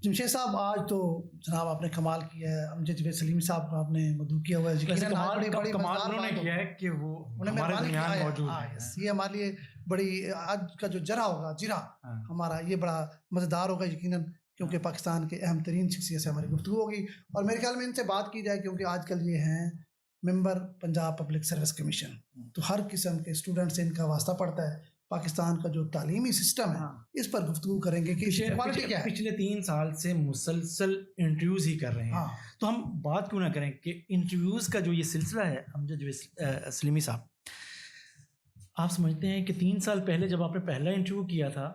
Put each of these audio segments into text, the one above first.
جمشید صاحب آج تو جناب آپ نے کمال کیا ہے، امجد جاوید سلیمی صاحب کا آپ نے مدعو کیا ہوا ہے، کمال انہوں نے کیا ہے کہ وہ ہمارے درمیان موجود ہیں. یہ ہمارے لیے بڑی آج کا جو جرا ہمارا یہ بڑا مزیدار ہوگا یقیناً، کیونکہ پاکستان کے اہم ترین شخصیت سے ہماری گفتگو ہوگی، اور میرے خیال میں ان سے بات کی جائے کیونکہ آج کل یہ ہیں ممبر پنجاب پبلک سروس کمیشن، تو ہر قسم کے اسٹوڈنٹ سے ان کا واسطہ پڑتا ہے. پاکستان کا جو تعلیمی سسٹم ہے اس پر گفتگو کریں گے کہ کوالٹی کیا ہے. پچھلے 3 سال سے مسلسل انٹرویوز ہی کر رہے ہیں، تو ہم بات کیوں نہ کریں کہ انٹرویوز کا جو یہ سلسلہ ہے. امجد جاوید سلیمی صاحب، آپ سمجھتے ہیں کہ 3 سال پہلے جب آپ نے پہلا انٹرویو کیا تھا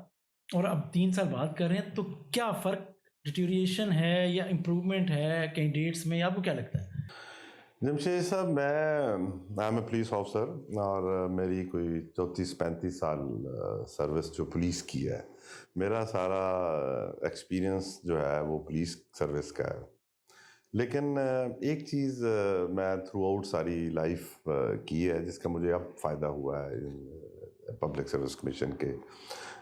اور اب 3 سال بعد کر رہے ہیں تو کیا فرق، ڈیٹیوریشن ہے یا امپروومنٹ ہے کینڈیڈیٹس میں، آپ کو کیا لگتا ہے؟ جمشید صاحب، میں ایم اے پولیس آفیسر اور میری کوئی 34-35 سال سروس جو پولیس کی ہے. میرا سارا ایکسپیرینس جو ہے وہ پولیس سروس کا ہے. لیکن ایک چیز میں تھرو آؤٹ ساری لائف کی ہے جس کا مجھے اب فائدہ ہوا ہے پبلک سروس کمیشن کے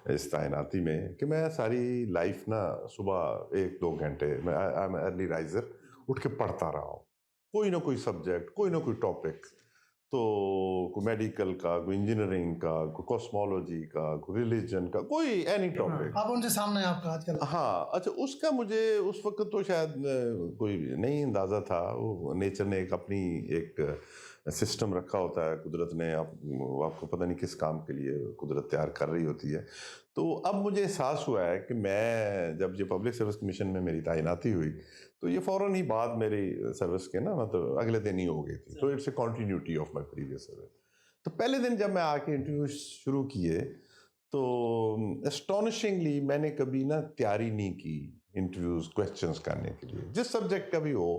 اس تعیناتی میں، کہ میں ساری لائف نا صبح 1-2 گھنٹے میں ارلی رائزر اٹھ کے پڑھتا رہا ہوں، کوئی نہ کوئی سبجیکٹ، کوئی نہ کوئی ٹاپک، تو کوئی میڈیکل کا، کوئی انجینئرنگ کا، کوئی کوسمولوجی کا، کوئی ریلیجن کا، کوئی اینی ٹاپک. آپ ان سے سامنے آپ کا آج کل. ہاں اچھا، اس کا مجھے اس وقت تو شاید کوئی نہیں اندازہ تھا. وہ نیچر نے ایک اپنی ایک سسٹم رکھا ہوتا ہے، قدرت نے آپ کو پتہ نہیں کس کام کے لیے قدرت تیار کر رہی ہوتی ہے. تو اب مجھے احساس ہوا ہے کہ میں جب یہ پبلک سروس کمیشن میں میری تعیناتی ہوئی تو یہ فوراً ہی بعد میری سروس کے نا مطلب اگلے دن ہی ہو گئی تھی. تو it's a continuity of my previous service. تو پہلے دن جب میں آ کے انٹرویو شروع کیے تو اسٹانشنگلی میں نے کبھی نا تیاری نہیں کی انٹرویوز کویسچنس کرنے کے لیے، جس سبجیکٹ کا بھی ہو،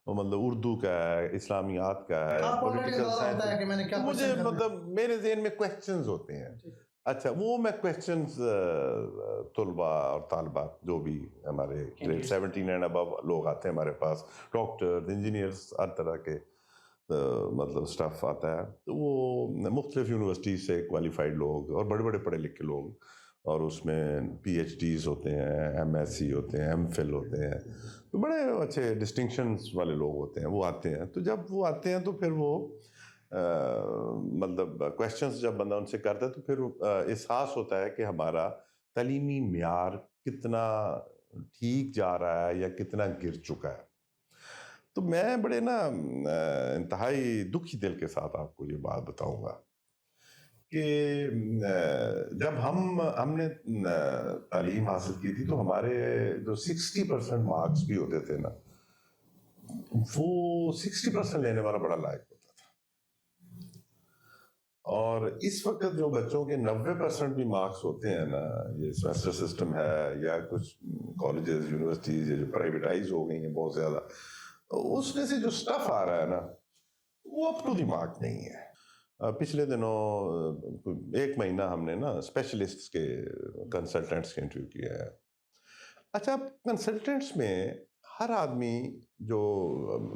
مطلب اردو کا ہے، اسلامیات کا ہے، پولیٹیکل سائنس، مجھے مطلب میرے ذہن میں کویسچنز ہوتے ہیں. اچھا، وہ میں کویسچنز طلباء اور طالبات جو بھی ہمارے گریڈ 17 اینڈ ابو لوگ آتے ہیں ہمارے پاس، ڈاکٹر، انجینئرس، ہر طرح کے مطلب سٹاف آتا ہے، تو وہ مختلف یونیورسٹی سے کوالیفائڈ لوگ اور بڑے بڑے پڑھے لکھے لوگ، اور اس میں پی ایچ ڈیز ہوتے ہیں، ایم ایس سی ہوتے ہیں، ایم فل ہوتے ہیں، تو بڑے اچھے ڈسٹنکشنز والے لوگ ہوتے ہیں، وہ آتے ہیں. تو جب وہ آتے ہیں تو پھر وہ مطلب کویسچنس جب بندہ ان سے کرتا ہے تو پھر احساس ہوتا ہے کہ ہمارا تعلیمی معیار کتنا ٹھیک جا رہا ہے یا کتنا گر چکا ہے. تو میں بڑے نا انتہائی دکھی دل کے ساتھ آپ کو یہ بات بتاؤں گا کہ جب ہم نے تعلیم حاصل کی تھی تو ہمارے جو 60% مارکس بھی ہوتے تھے نا، وہ 60% لینے والا بڑا لائق ہوتا تھا. اور اس وقت جو بچوں کے 90% بھی مارکس ہوتے ہیں نا، یہ سیمسٹر سسٹم ہے یا کچھ کالجز یونیورسٹیز جو پرائیویٹائز ہو گئی ہیں بہت زیادہ، اس میں سے جو سٹف آ رہا ہے نا وہ اپ ٹو دی مارک نہیں ہے. پچھلے دنوں 1 مہینہ ہم نے نا اسپیشلسٹس کے کنسلٹنٹس کے انٹرویو کیا ہے. اچھا، کنسلٹنٹس میں ہر آدمی جو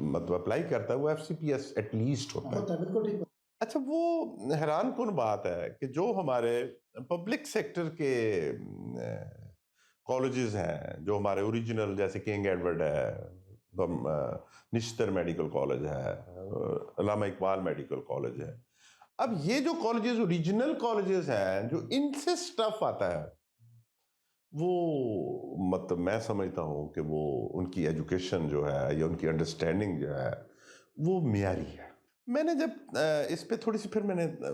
مطلب اپلائی کرتا ہے وہ FCPS ایٹ لیسٹ ہوتا ہے. بالکل ٹھیک. اچھا، وہ حیران کن بات ہے کہ جو ہمارے پبلک سیکٹر کے کالجز ہیں، جو ہمارے اوریجنل جیسے کنگ ایڈورڈ ہے، نشتر میڈیکل کالج ہے، علامہ اقبال میڈیکل کالج ہے، اب یہ جو کالجز اوریجنل کالجز ہیں جو ان سے سٹف آتا ہے، وہ مطلب میں سمجھتا ہوں کہ وہ ان کی ایجوکیشن جو ہے یا ان کی انڈرسٹینڈنگ جو ہے وہ معیاری ہے. میں نے جب اس پہ تھوڑی سی پھر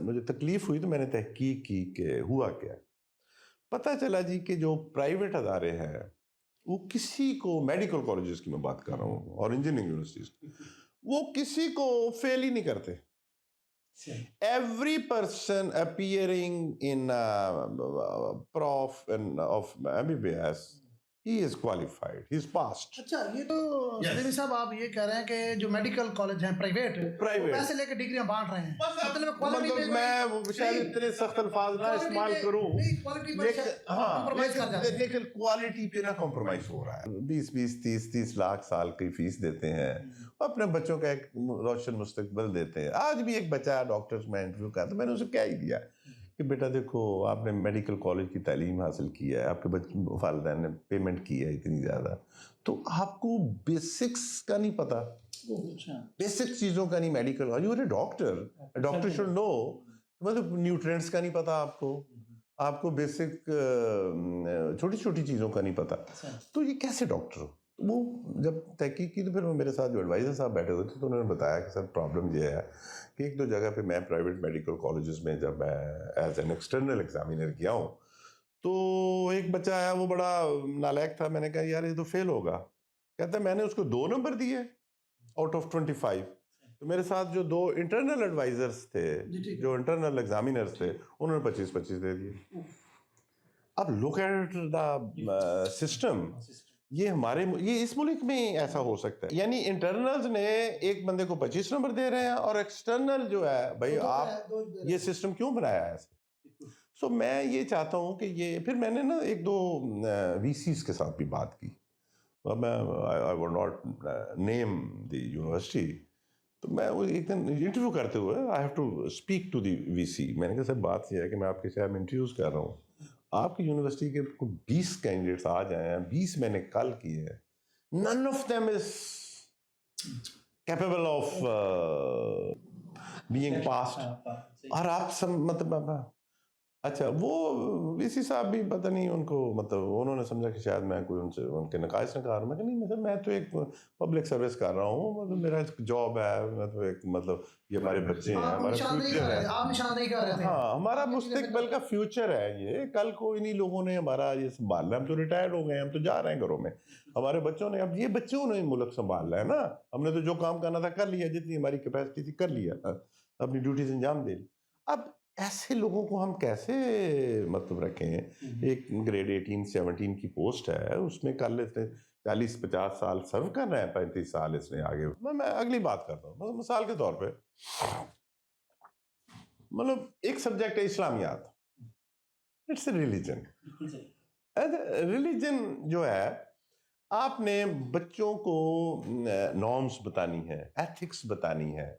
مجھے تکلیف ہوئی تو میں نے تحقیق کی کہ ہوا کیا. پتہ چلا جی کہ جو پرائیویٹ ادارے ہیں وہ کسی کو، میڈیکل کالجز کی میں بات کر رہا ہوں اور انجینئرنگ یونیورسٹیز، وہ کسی کو فیل ہی نہیں کرتے. Every person appearing in prof and of MBBS, he is qualified, he is passed. اچھا، یہ تو سلیمی صاحب آپ یہ کہہ رہے ہیں کہ جو میڈیکل کالج ہیں پرائیویٹ پیسے لے کے ڈگریاں بانٹ رہے ہیں، مطلب میں شاید اتنے سخت الفاظ نہ استعمال کروں، لیکن کوالٹی پہ نہ کمپرومائز ہو رہا ہے. 20-30 لاکھ سال کی فیس دیتے ہیں، اپنے بچوں کا ایک روشن مستقبل دیتے ہیں. آج بھی ایک بچہ ڈاکٹرز میں انٹرویو کرتا، میں نے اسے کیا ہی دیا کہ کہ بیٹا دیکھو آپ نے میڈیکل کالج کی تعلیم حاصل کی ہے, آپ کے والدین نے پیمنٹ کی ہے اتنی زیادہ, تو آپ کو بیسکس کا نہیں پتا, بیسک چیزوں کا نہیں. Medical you are a doctor should know, مطلب نیوٹرینٹس کا نہیں پتا آپ کو بیسک چھوٹی چھوٹی چیزوں کا نہیں پتا, تو یہ کیسے ڈاکٹر ہو؟ وہ جب تحقیق کی تو پھر وہ میرے ساتھ جو ایڈوائزر صاحب بیٹھے ہوئے تھے تو انہوں نے بتایا کہ سر پرابلم یہ ہے کہ ایک دو جگہ پہ میں پرائیویٹ میڈیکل کالجز میں جب میں ایز این ایکسٹرنل ایگزامینر گیا ہوں تو ایک بچہ آیا, وہ بڑا نالائق تھا. میں نے کہا یار یہ تو فیل ہوگا. کہتا ہے میں نے اس کو 2 نمبر دیے آؤٹ آف 25. تو میرے ساتھ جو 2 انٹرنل ایڈوائزرس تھے, جو انٹرنل ایگزامینرس تھے, انہوں نے 25 دے دیے. اب لک ایٹ دا سسٹم. یہ اس ملک میں ایسا ہو سکتا ہے, یعنی انٹرنلز نے ایک بندے کو 25 نمبر دے رہے ہیں اور ایکسٹرنل جو ہے بھائی آپ یہ سسٹم کیوں بنایا ہے ایسے. سو میں یہ چاہتا ہوں کہ یہ پھر میں نے نا 1-2 وی سیز کے ساتھ بھی بات کی. میں I would not name the university, تو میں وہ ایک دن انٹرویو کرتے ہوئے I have to speak to the V C. میں نے کہا سر بات یہ ہے کہ میں آپ کے شہر میں انٹرویوز کر رہا ہوں, آپ کی یونیورسٹی کے 20 کینڈیڈیٹس آ جائیں ہیں, 20 میں نے کال کیے ہیں, none of them is capable of being passed. اور آپ سب مطلب اچھا وہ وی سی صاحب بھی پتہ نہیں ان کو مطلب انہوں نے سمجھا کہ شاید میں کوئی ان کے نقائص نہ کہا رہا. میں کہ نہیں میں تو ایک پبلک سروس کر رہا ہوں, مطلب میرا جاب ہے, مطلب ایک مطلب یہ ہمارے بچے ہیں, ہمارا فیوچر ہے, ہاں ہمارا مستقبل کا فیوچر ہے یہ. کل کو انہی لوگوں نے ہمارا یہ سنبھالنا ہے. ہم تو ریٹائرڈ ہو گئے ہیں, ہم تو جا رہے ہیں گھروں میں, ہمارے بچوں نے, اب یہ بچوں نے ملک سنبھالنا ہے نا. ہم نے تو جو کام کرنا تھا کر لیا, جتنی ہماری کیپیسٹی تھی کر لیا, اپنی ڈیوٹیز انجام دے لی. اب ایسے لوگوں کو ہم کیسے مطلب رکھیں؟ ایک گریڈ 18-17 کی پوسٹ ہے, اس میں کل 40-50 سال سرو کر رہے ہیں, 35 سال اس نے آگے. میں اگلی بات کرتا ہوں, مثال کے طور پہ مطلب ایک سبجیکٹ ہے اسلامیات, اٹس اے ریلیجن. ریلیجن جو ہے آپ نے بچوں کو نارمس بتانی ہے, ایتھکس بتانی ہے.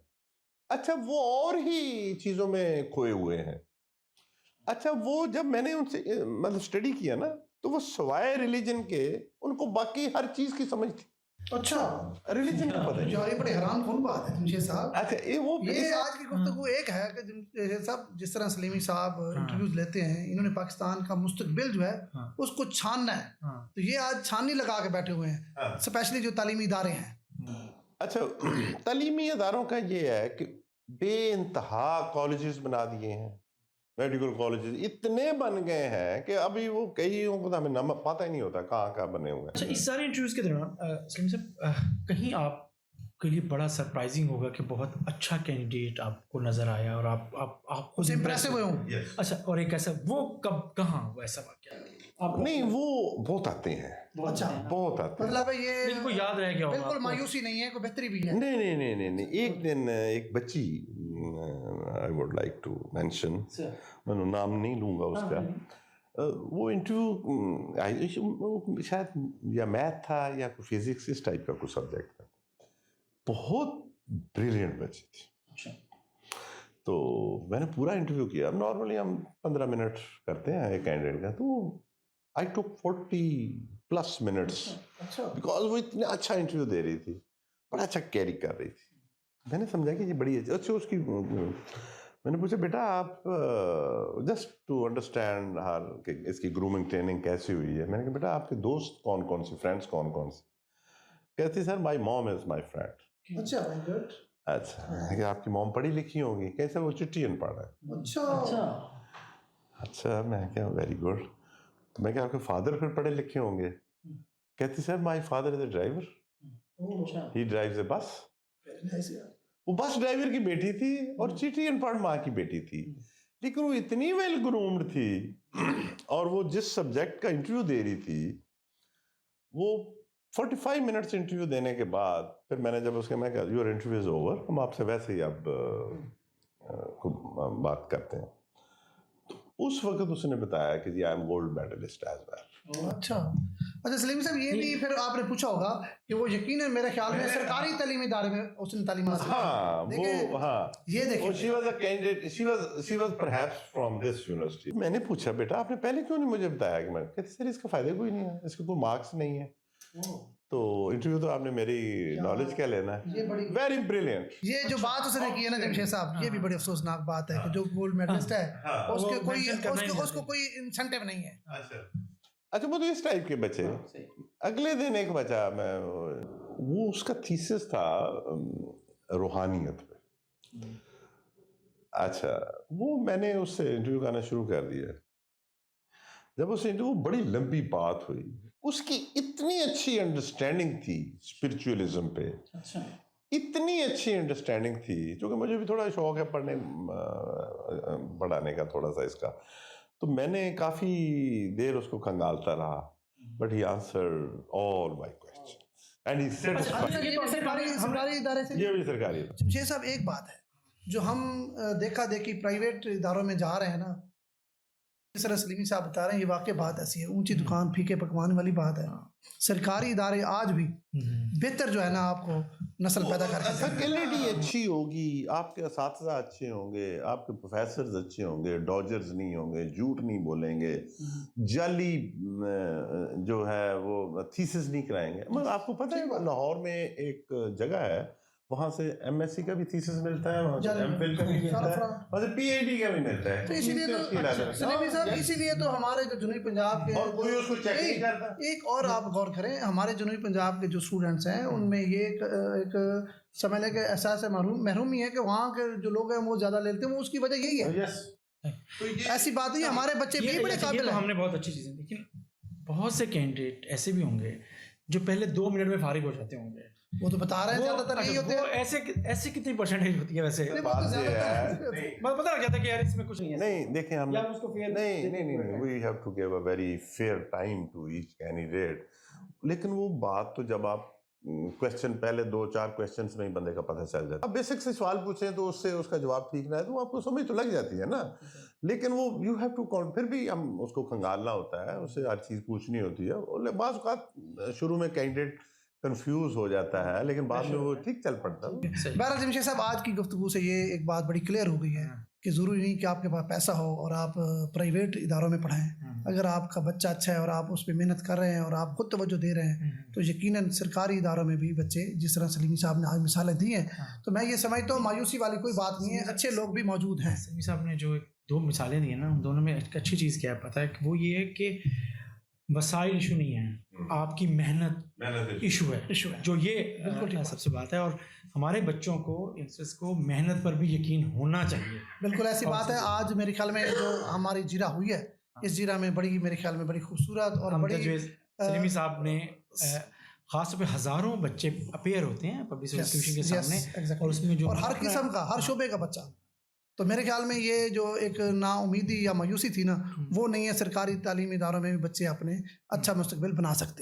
اچھا وہ اور ہی چیزوں میں کھوئے ہوئے ہیں. اچھا وہ جب میں نے ان سے مطلب اسٹڈی کیا نا, تو وہ سوائے ریلیجن کے ان کو باقی ہر چیز کی سمجھ تھی. اچھا ریلیجن کا پتہ نہیں. یہ بڑی حیران کن بات ہے جمشید صاحب. اچھا یہ آج کی گفتگو ایک ہے کہ جمشید صاحب جس طرح سلیمی صاحب انٹرویوز لیتے ہیں, انہوں نے پاکستان کا مستقبل جو ہے اس کو چھاننا ہے, تو یہ آج چھاننی لگا کے بیٹھے ہوئے ہیں, اسپیشلی جو تعلیمی ادارے ہیں. اچھا تعلیمی اداروں کا یہ ہے کہ بے انتہا کالجز بنا دیے ہیں, میڈیکل کالجز اتنے بن گئے ہیں کہ ابھی وہ کئیوں کو ہمیں نام پتہ ہی نہیں ہوتا کہاں کہاں بنے ہوئے ہیں. اچھا اس سارے انٹرویوز کے دوران سلیم صاحب کہیں آپ کے لیے بڑا سرپرائزنگ ہوگا کہ بہت اچھا کینڈیڈیٹ آپ کو نظر آیا اور آپ خود امپریسو ہوئے ہوں. اچھا اور ایک ایسا وہ کب کہاں ایسا واقعہ؟ نہیں وہ بہت آتے ہیں. اچھا بہت آتے ہیں, مطلب یہ بالکل یاد رہ گیا, بالکل مایوسی نہیں ہے, کوئی بہتری بھی ہے. نہیں. ایک دن ایک بچی, I would like to mention, میں نام نہیں لوں گا اس کا, وہ انٹرویو شاید یا میتھ تھا یا فزکس اس ٹائپ کا کوئی سبجیکٹ تھا. بہت بریلینٹ بچی تھی. تو میں نے پورا انٹرویو کیا. نارملی ہم 15 منٹ کرتے ہیں ایک کینڈیڈیٹ کا, تو I took 40+ minutes because وہ اتنا اچھا انٹرویو دے رہی تھی, بڑا اچھا کیری کر رہی تھی. میں نے سمجھا کہ یہ بڑی اچھا اس کی, میں نے پوچھا بیٹا آپ جسٹ ٹو انڈرسٹینڈ ہر کہ اس کی گرومنگ ٹریننگ کیسی ہوئی ہے. میں نے کہا بیٹا آپ کے دوست کون کون سی, فرینڈس کون کون سی؟ کہتی sir my mom is my friend. اچھا کہ آپ کی موم پڑھی لکھی ہوگی؟ کیسے وہ چٹھی ان پڑھ ہے. اچھا میں کیا ویری گڈ. تو میں کہا آپ کے فادر پھر پڑھے لکھے ہوں گے؟ کہتی sir my father is a driver, he drives a bus. وہ بس ڈرائیور کی بیٹی تھی اور چٹھی ان پڑھ ماں کی بیٹی تھی, لیکن وہ اتنی ویل گرومڈ تھی, اور وہ جس سبجیکٹ کا انٹرویو دے رہی تھی وہ 45 منٹس انٹرویو دینے کے بعد پھر میں نے جب اس کے میں کہا یور انٹرویو از اوور, ہم آپ سے ویسے ہی اب بات کرتے ہیں. اس وقت اس نے بتایا کہ جی I am gold medalist as well. اچھا اچھا سلیم صاحب یہ بھی پھر آپ نے پوچھا ہوگا کہ وہ یقیناً میرے خیال میں سرکاری تعلیمی ادارے میں اس نے تعلیم حاصل کی. ہاں وہ ہاں یہ دیکھیں she was a candidate, she was perhaps from this university. میں نے پوچھا بیٹا آپ نے پہلے کیوں نہیں مجھے بتایا کہ میں کہتے سر اس کا فائدہ کوئی نہیں ہے, اس کے کوئی مارکس نہیں ہے, تو انٹرویو تو آپ نے میری نالج کیا لینا ہے. Very brilliant. یہ جو بات اس نے کی ہے نا جمشید صاحب, یہ بھی بڑی افسوسناک بات ہے کہ جو گولڈ میڈلسٹ ہے اس کو کوئی انسینٹیو نہیں ہے. اچھا وہ تو اس ٹائپ کے بچے. اگلے دن ایک بچہ میں وہ اس کا تھیسس تھا روحانیت پہ. اچھا وہ میں نے اس سے انٹرویو کرنا شروع کر دیا. جب اس انٹرویو بڑی لمبی بات ہوئی, اس کی اتنی اچھی انڈرسٹینڈنگ تھی اسپرچوئلزم پہ, اتنی اچھی انڈرسٹینڈنگ تھی, چونکہ مجھے بھی تھوڑا شوق ہے پڑھانے کا تھوڑا سا اس کا, تو میں نے کافی دیر اس کو کنگالتا رہا. But he answered all my question and he سرکاری ادارے سے. یہ بھی سرکاری. جمشید صاحب ایک بات ہے جو ہم دیکھا دیکھی پرائیویٹ اداروں میں جا رہے ہیں نا, جس طرح سلیمی صاحب بتا رہے ہیں, یہ واقع بات ایسی ہے, اونچی دکان پھیکے پکوان والی بات ہے. سرکاری ادارے آج بھی بہتر جو ہے نا آپ کو نسل پیدا کر کے فیکلٹی اچھی ہوگی, آپ کے اساتذہ اچھے ہوں گے, آپ کے پروفیسرز اچھے ہوں گے, ڈاجرز نہیں ہوں گے, جھوٹ نہیں بولیں گے, جعلی جو ہے وہ تھیسس نہیں کرائیں گے. مگر آپ کو پتہ ہے لاہور میں ایک جگہ ہے, وہاں سے ایم ایس سی کا بھی تھیسس ملتا ہے, وہاں سے ایم فل کا بھی ملتا ہے, وہاں سے پی ایچ ڈی کا بھی ملتا ہے. تو اسی لیے تو ہمارے جو جنوبی پنجاب کے, اور کوئی اس کو چیک نہیں کرتا. ایک اور آپ غور کریں, ہمارے جنوبی پنجاب کے جو اسٹوڈنٹس ہیں ان میں یہ ایک سمجھ لیں کہ احساس محرومی ہے کہ وہاں کے جو لوگ ہیں وہ زیادہ لیتے ہیں, وہ اس کی وجہ یہی ہے. ایسی بات نہیں, ہمارے بچے بھی بڑے قابل ہیں. ہم نے بہت اچھی چیزیں, لیکن بہت سے کینڈیڈیٹ ایسے بھی ہوں گے جو پہلے 2 منٹ میں فارغ ہو جاتے ہوں گے. وہ تو بتا رہے ہیں زیادہ تر یہی ہوتے ہیں. ایسے کتنی پرسنٹیج ہوتی ہے ویسے؟ پتہ لگ جاتا ہے کہ یار اس میں کچھ نہیں ہے. نہیں دیکھیں ہم نہیں we have to give a very fair time to each candidate. لیکن وہ بات تو جب آپ کوشچن پہلے 2-4 کوشچنس میں ہی بندے کا پتہ چل جاتا ہے. اب بیسک سے سوال پوچھیں تو اس سے اس کا جواب ٹھیک نہ ہے تو آپ کو سمجھ تو لگ جاتی ہے نا. لیکن وہ یو ہیو ٹو پھر بھی ہم اس کو کھنگالنا ہوتا ہے, اس سے ہر چیز پوچھنی ہوتی ہے. بعض اوقات شروع میں کینڈیڈیٹ کنفیوز ہو جاتا ہے لیکن بعد میں وہ ٹھیک چل پڑتا ہے. بہرحال جمشید صاحب آج کی گفتگو سے یہ ایک بات بڑی کلیئر ہو گئی ہے کہ ضروری نہیں کہ آپ کے پاس پیسہ ہو اور آپ پرائیویٹ اداروں میں پڑھائیں. اگر آپ کا بچہ اچھا ہے اور آپ اس پہ محنت کر رہے ہیں اور آپ خود توجہ دے رہے ہیں تو یقیناً سرکاری اداروں میں بھی بچے, جس طرح سلیمی صاحب نے آج مثالیں دی ہیں, تو میں یہ سمجھتا ہوں مایوسی والی کوئی بات نہیں ہے, اچھے لوگ بھی موجود ہیں. سلیمی صاحب نے جو 2 مثالیں دی ہیں نا, ان دونوں میں ایک اچھی چیز کیا ہے پتہ ہے, کہ وہ یہ ہے کہ وسائل ایشو نہیں ہے, آپ کی محنت ایشو ہے, جو یہ سب سے بات ہے. اور ہمارے بچوں کو محنت پر بھی یقین ہونا چاہیے. بالکل ایسی بات ہے. آج میرے خیال میں جو ہماری جیرا ہوئی ہے, اس جیرا میں بڑی میرے خیال میں بڑی خوبصورت اور بڑی سلیمی صاحب نے خاص طور پہ ہزاروں بچے اپیئر ہوتے ہیں پبلک سروس کمیشن کے سامنے, اور اس میں جو ہر قسم کا ہر شعبے کا بچہ, تو میرے خیال میں یہ جو ایک نا امیدی یا مایوسی تھی نا, وہ نہیں ہے. سرکاری تعلیمی اداروں میں بھی بچے اپنے اچھا مستقبل بنا سکتے ہیں.